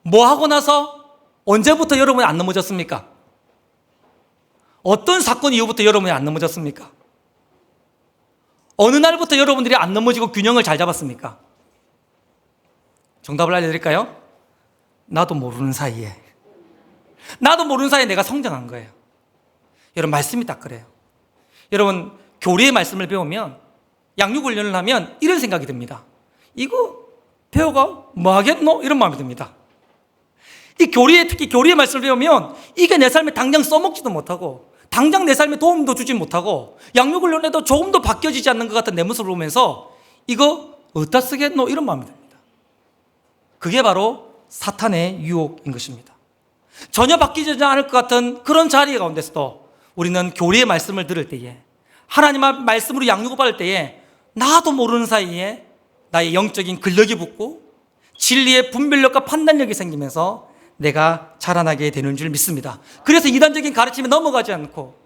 뭐 하고 나서 언제부터 여러분이 안 넘어졌습니까? 어떤 사건 이후부터 여러분이 안 넘어졌습니까? 어느 날부터 여러분들이 안 넘어지고 균형을 잘 잡았습니까? 정답을 알려드릴까요? 나도 모르는 사이에 내가 성장한 거예요. 여러분, 말씀이 딱 그래요. 여러분, 교리의 말씀을 배우면, 양육 훈련을 하면 이런 생각이 듭니다. 이거 배워가 뭐 하겠노? 이런 마음이 듭니다. 특히 교리의 말씀을 배우면 이게 내 삶에 당장 써먹지도 못하고 당장 내 삶에 도움도 주지 못하고 양육 훈련에도 조금도 바뀌어지지 않는 것 같은 내 모습을 보면서 이거 어디다 쓰겠노? 이런 마음이 듭니다. 그게 바로 사탄의 유혹인 것입니다. 전혀 바뀌지 않을 것 같은 그런 자리 가운데서도 우리는 교리의 말씀을 들을 때에, 하나님의 말씀으로 양육을 받을 때에 나도 모르는 사이에 나의 영적인 근력이 붙고 진리의 분별력과 판단력이 생기면서 내가 자라나게 되는 줄 믿습니다. 그래서 이단적인 가르침에 넘어가지 않고,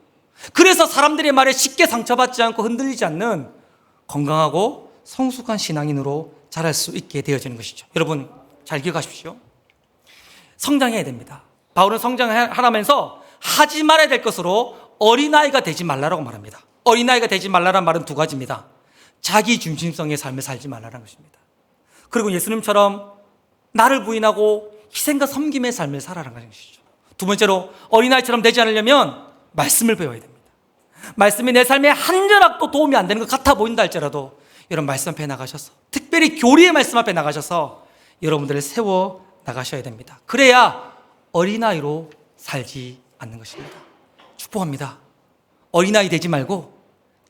그래서 사람들의 말에 쉽게 상처받지 않고 흔들리지 않는 건강하고 성숙한 신앙인으로 자랄 수 있게 되어지는 것이죠. 여러분, 잘 기억하십시오. 성장해야 됩니다. 바울은 성장하라면서 하지 말아야 될 것으로 어린아이가 되지 말라라고 말합니다. 어린아이가 되지 말라란 말은 두 가지입니다. 자기 중심성의 삶을 살지 말라는 것입니다. 그리고 예수님처럼 나를 부인하고 희생과 섬김의 삶을 살아라는 것이죠. 두 번째로, 어린아이처럼 되지 않으려면 말씀을 배워야 됩니다. 말씀이 내 삶에 한 전락도 도움이 안 되는 것 같아 보인다 할지라도 여러분, 말씀 앞에 나가셔서, 특별히 교리의 말씀 앞에 나가셔서 여러분들을 세워 나가셔야 됩니다. 그래야 어린아이로 살지 않는 것입니다. 축복합니다. 어린아이 되지 말고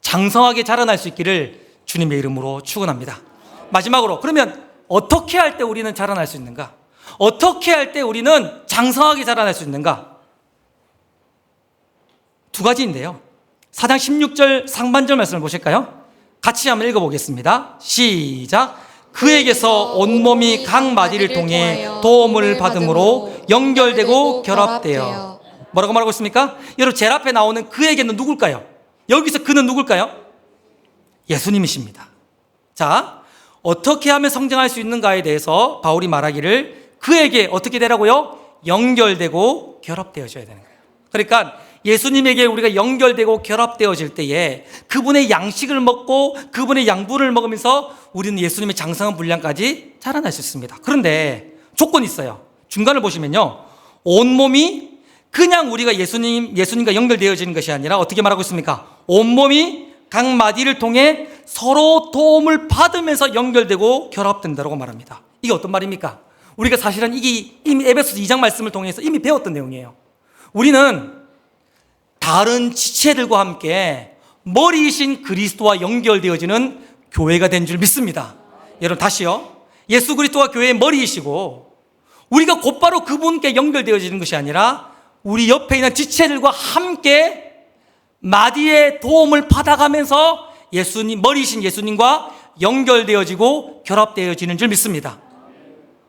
장성하게 자라날 수 있기를 주님의 이름으로 축원합니다. 마지막으로, 그러면 어떻게 할 때 우리는 자라날 수 있는가? 어떻게 할 때 우리는 장성하게 자라날 수 있는가? 두 가지인데요. 4장 16절 상반절 말씀을 보실까요? 같이 한번 읽어보겠습니다. 시작. 그에게서 온몸이 각 마디를 통해 도움을 받음으로 연결되고 결합되어. 뭐라고 말하고 있습니까? 여러분, 제일 앞에 나오는 그에게는 누굴까요? 여기서 그는 누굴까요? 예수님이십니다. 자, 어떻게 하면 성장할 수 있는가에 대해서 바울이 말하기를 그에게 어떻게 되라고요? 연결되고 결합되어져야 되는 거예요. 그러니까 예수님에게 우리가 연결되고 결합되어질 때에 그분의 양식을 먹고 그분의 양분을 먹으면서 우리는 예수님의 장성한 분량까지 자라날 수 있습니다. 그런데 조건이 있어요. 중간을 보시면요, 온몸이 그냥 우리가 예수님과 연결되어지는 것이 아니라 어떻게 말하고 있습니까? 온몸이 각 마디를 통해 서로 도움을 받으면서 연결되고 결합된다고 말합니다. 이게 어떤 말입니까? 우리가 사실은 이게 이미 에베소서 2장 말씀을 통해서 이미 배웠던 내용이에요. 우리는 다른 지체들과 함께 머리이신 그리스도와 연결되어지는 교회가 된 줄 믿습니다. 여러분, 다시요. 예수 그리스도가 교회의 머리이시고 우리가 곧바로 그분께 연결되어지는 것이 아니라 우리 옆에 있는 지체들과 함께 마디의 도움을 받아가면서 머리이신 예수님과 연결되어지고 결합되어지는 줄 믿습니다.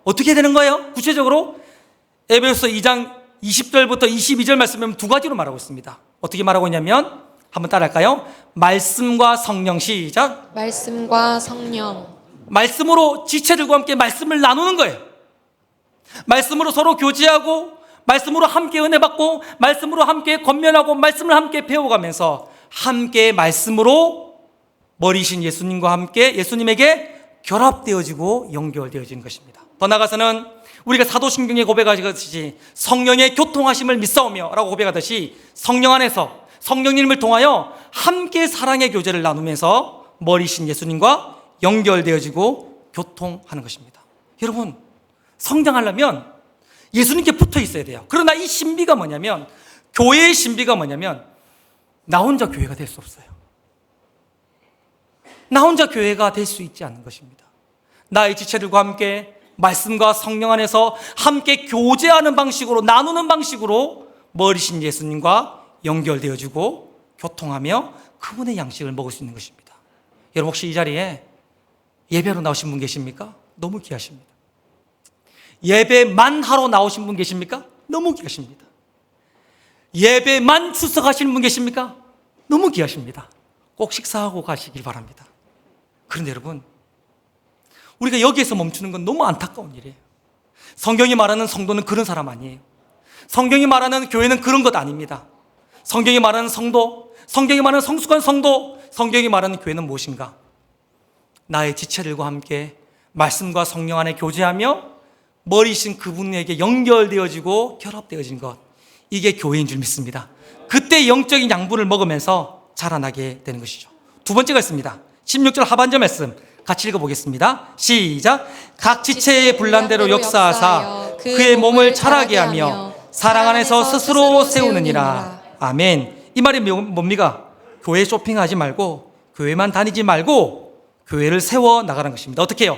어떻게 되는 거예요? 구체적으로 에베소서 2장 20절부터 22절 말씀은 두 가지로 말하고 있습니다. 어떻게 말하고 있냐면 한번 따라할까요? 말씀과 성령. 시작. 말씀과 성령. 말씀으로 지체들과 함께 말씀을 나누는 거예요. 말씀으로 서로 교제하고 말씀으로 함께 은혜 받고 말씀으로 함께 권면하고 말씀을 함께 배워가면서 함께 말씀으로 머리신 예수님과 함께 예수님에게 결합되어지고 연결되어지는 것입니다. 더 나아가서는 우리가 사도신경에 고백하듯이 성령의 교통하심을 믿사오며 라고 고백하듯이 성령 안에서 성령님을 통하여 함께 사랑의 교제를 나누면서 머리신 예수님과 연결되어지고 교통하는 것입니다. 여러분, 성장하려면 예수님께 붙어 있어야 돼요. 그러나 이 신비가 뭐냐면, 교회의 신비가 뭐냐면 나 혼자 교회가 될 수 없어요. 나 혼자 교회가 될 수 있지 않는 것입니다. 나의 지체들과 함께 말씀과 성령 안에서 함께 교제하는 방식으로, 나누는 방식으로 머리신 예수님과 연결되어지고 교통하며 그분의 양식을 먹을 수 있는 것입니다. 여러분, 혹시 이 자리에 예배로 나오신 분 계십니까? 너무 귀하십니다. 예배만 하러 나오신 분 계십니까? 너무 귀하십니다. 예배만 출석하시는 분 계십니까? 너무 귀하십니다. 꼭 식사하고 가시길 바랍니다. 그런데 여러분, 우리가 여기에서 멈추는 건 너무 안타까운 일이에요. 성경이 말하는 성도는 그런 사람 아니에요. 성경이 말하는 교회는 그런 것 아닙니다. 성경이 말하는 성도, 성경이 말하는 성숙한 성도, 성경이 말하는 교회는 무엇인가? 나의 지체들과 함께 말씀과 성령 안에 교제하며 머리신 그분에게 연결되어지고 결합되어진 것, 이게 교회인 줄 믿습니다. 그때 영적인 양분을 먹으면서 자라나게 되는 것이죠. 두 번째가 있습니다. 16절 하반절 말씀 같이 읽어보겠습니다. 시작. 각 지체의 분란대로 역사하사 그의 몸을 자라게 하며 사랑 안에서 스스로 세우느니라. 아멘. 이 말이 뭡니까? 교회 쇼핑하지 말고, 교회만 다니지 말고 교회를 세워 나가는 것입니다. 어떻게 해요?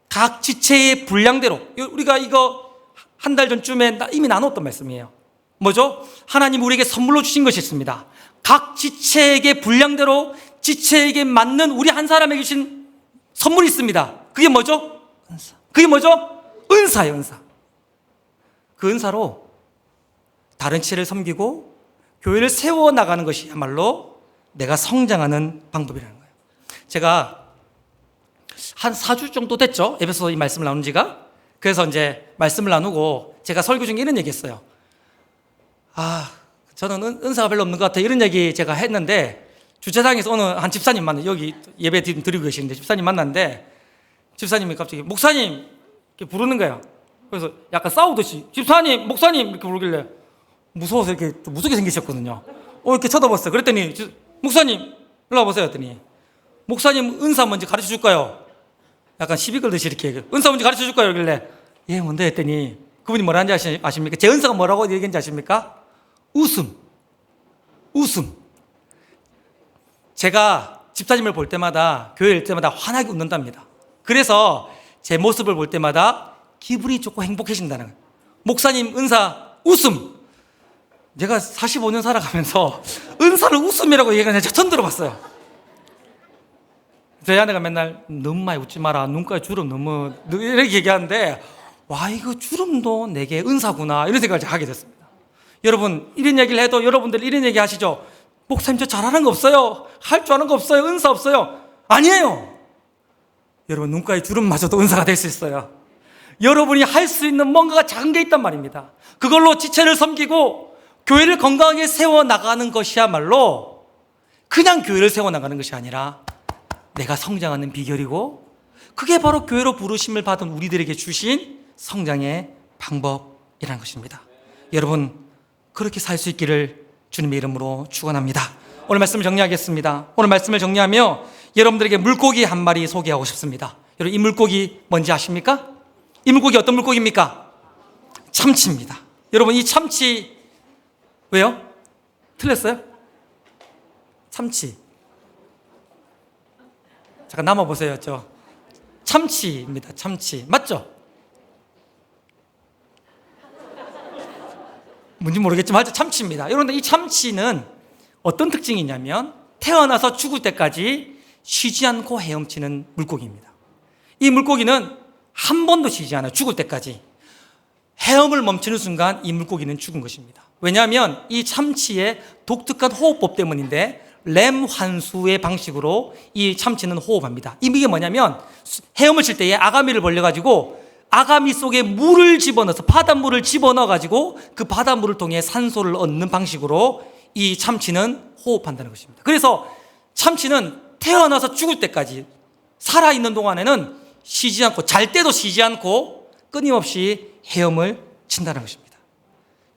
각 지체의 분량대로. 우리가 이거 한 달 전쯤에 이미 나눴던 말씀이에요. 뭐죠? 하나님 우리에게 선물로 주신 것이 있습니다. 각 지체에게 분량대로 지체에게 맞는 우리 한 사람에게 주신 선물이 있습니다. 그게 뭐죠? 은사. 그게 뭐죠? 은사예요, 은사. 그 은사로 다른 지체를 섬기고 교회를 세워나가는 것이야말로 내가 성장하는 방법이라는 거예요. 제가 한 4주 정도 됐죠? 에베소서 이 말씀을 나눈 지가. 그래서 이제 말씀을 나누고 제가 설교 중에 이런 얘기 했어요. 저는 은사가 별로 없는 것 같아요. 이런 얘기 제가 했는데 주차장에서 어느 한 집사님 만나요. 여기 예배 드리고 계시는데 집사님 만났는데 집사님이 갑자기 목사님 이렇게 부르는 거예요. 그래서 약간 싸우듯이 집사님, 목사님 이렇게 부르길래 무서워서 이렇게 무섭게 생기셨거든요. 이렇게 쳐다봤어요. 그랬더니 목사님 일로 와보세요 했더니 목사님 은사 뭔지 가르쳐 줄까요? 약간 시비 걸듯이 이렇게 은사 뭔지 가르쳐 줄까요? 그러길래 예 뭔데 했더니 그분이 뭐라는지 아십니까? 제 은사가 뭐라고 얘기했는지 아십니까? 웃음. 제가 집사님을 볼 때마다, 교회 일 때마다 환하게 웃는답니다. 그래서 제 모습을 볼 때마다 기분이 좋고 행복해진다는 거예요. 목사님 은사 웃음. 내가 45년 살아가면서 은사를 웃음이라고 얘기하는 거 처음 들어봤어요. 저희 아내가 맨날 너무 많이 웃지 마라, 눈가에 주름 너무, 이렇게 얘기하는데, 와, 이거 주름도 내게 은사구나, 이런 생각을 하게 됐습니다. 여러분, 이런 얘기를 해도 여러분들 이런 얘기 하시죠? 목사님, 저 잘하는 거 없어요, 할 줄 아는 거 없어요, 은사 없어요. 아니에요. 여러분, 눈가에 주름마저도 은사가 될 수 있어요. 여러분이 할 수 있는 뭔가가 작은 게 있단 말입니다. 그걸로 지체를 섬기고 교회를 건강하게 세워나가는 것이야말로 그냥 교회를 세워나가는 것이 아니라 내가 성장하는 비결이고, 그게 바로 교회로 부르심을 받은 우리들에게 주신 성장의 방법이라는 것입니다. 여러분, 그렇게 살 수 있기를 주님의 이름으로 축원합니다. 오늘 말씀을 정리하겠습니다. 오늘 말씀을 정리하며 여러분들에게 물고기 한 마리 소개하고 싶습니다. 여러분, 이 물고기 뭔지 아십니까? 이 물고기 어떤 물고기입니까? 참치입니다. 여러분, 이 참치, 왜요? 틀렸어요? 참치. 잠깐 남아보세요. 참치입니다. 참치. 맞죠? 뭔지 모르겠지만 참치입니다. 여러분들, 이 참치는 어떤 특징이 있냐면 태어나서 죽을 때까지 쉬지 않고 헤엄치는 물고기입니다. 이 물고기는 한 번도 쉬지 않아요. 죽을 때까지. 헤엄을 멈추는 순간 이 물고기는 죽은 것입니다. 왜냐하면 이 참치의 독특한 호흡법 때문인데, 램 환수의 방식으로 이 참치는 호흡합니다. 이게 뭐냐면 헤엄을 칠 때에 아가미를 벌려가지고 아가미 속에 물을 집어넣어서, 바닷물을 집어넣어가지고 그 바닷물을 통해 산소를 얻는 방식으로 이 참치는 호흡한다는 것입니다. 그래서 참치는 태어나서 죽을 때까지 살아있는 동안에는 쉬지 않고, 잘 때도 쉬지 않고 끊임없이 헤엄을 친다는 것입니다.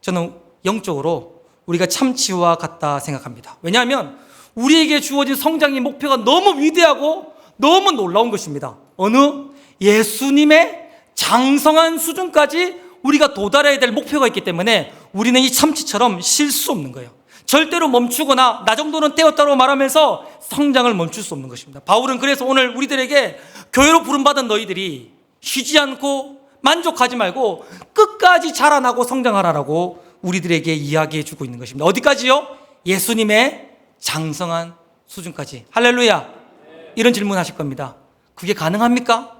저는 영적으로 우리가 참치와 같다 생각합니다. 왜냐하면 우리에게 주어진 성장의 목표가 너무 위대하고 너무 놀라운 것입니다. 어느 예수님의 장성한 수준까지 우리가 도달해야 될 목표가 있기 때문에 우리는 이 참치처럼 쉴 수 없는 거예요. 절대로 멈추거나 나 정도는 때웠다고 말하면서 성장을 멈출 수 없는 것입니다. 바울은 그래서 오늘 우리들에게 교회로 부름받은 너희들이 쉬지 않고 만족하지 말고 끝까지 자라나고 성장하라라고 우리들에게 이야기해 주고 있는 것입니다. 어디까지요? 예수님의 장성한 수준까지. 할렐루야. 이런 질문 하실 겁니다. 그게 가능합니까?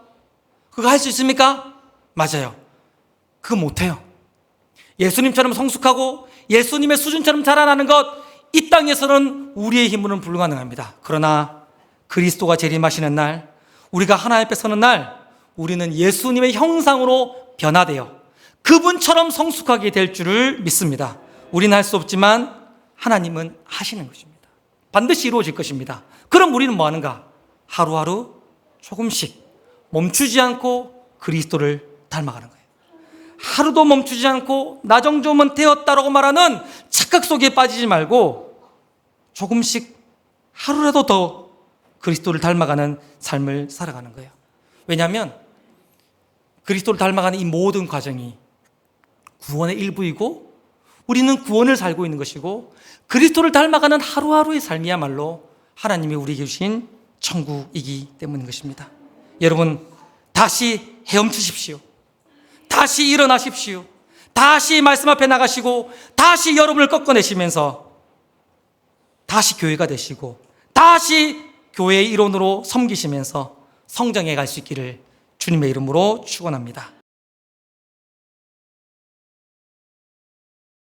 그거 할 수 있습니까? 맞아요. 그거 못해요. 예수님처럼 성숙하고 예수님의 수준처럼 자라나는 것, 이 땅에서는 우리의 힘으로는 불가능합니다. 그러나 그리스도가 재림하시는 날, 우리가 하나님 앞에 서는 날, 우리는 예수님의 형상으로 변화되어 그분처럼 성숙하게 될 줄을 믿습니다. 우리는 할 수 없지만 하나님은 하시는 것입니다. 반드시 이루어질 것입니다. 그럼 우리는 뭐 하는가? 하루하루 조금씩 멈추지 않고 그리스도를 닮아가는 거예요. 하루도 멈추지 않고 나 정도면 되었다라고 말하는 착각 속에 빠지지 말고 조금씩 하루라도 더 그리스도를 닮아가는 삶을 살아가는 거예요. 왜냐하면 그리스도를 닮아가는 이 모든 과정이 구원의 일부이고, 우리는 구원을 살고 있는 것이고, 그리스도를 닮아가는 하루하루의 삶이야말로 하나님이 우리에게 주신 천국이기 때문인 것입니다. 여러분, 다시 헤엄치십시오. 다시 일어나십시오. 다시 말씀 앞에 나가시고, 다시 여러분을 꺾어내시면서 다시 교회가 되시고, 다시 교회의 일원으로 섬기시면서 성장해 갈 수 있기를 주님의 이름으로 축원합니다.